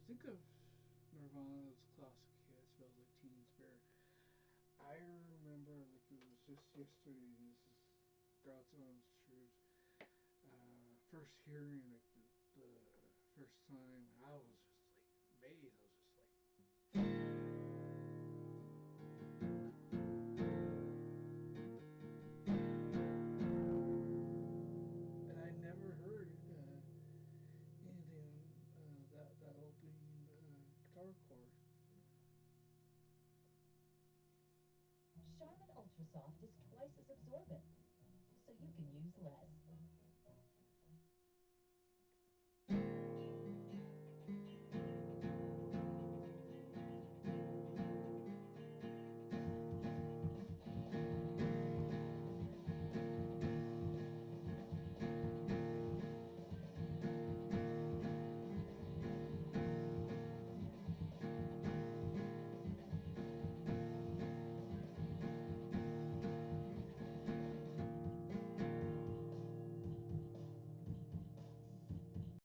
think of Nirvana's classic hit, "Smells Like Teen Spirit." I remember like it was just yesterday. This is God's honest truth. First hearing like the first time, I was just like amazed. I was just like, and I never heard anything that opening guitar chord. Charmin Ultra Soft is twice as absorbent, so you can use less.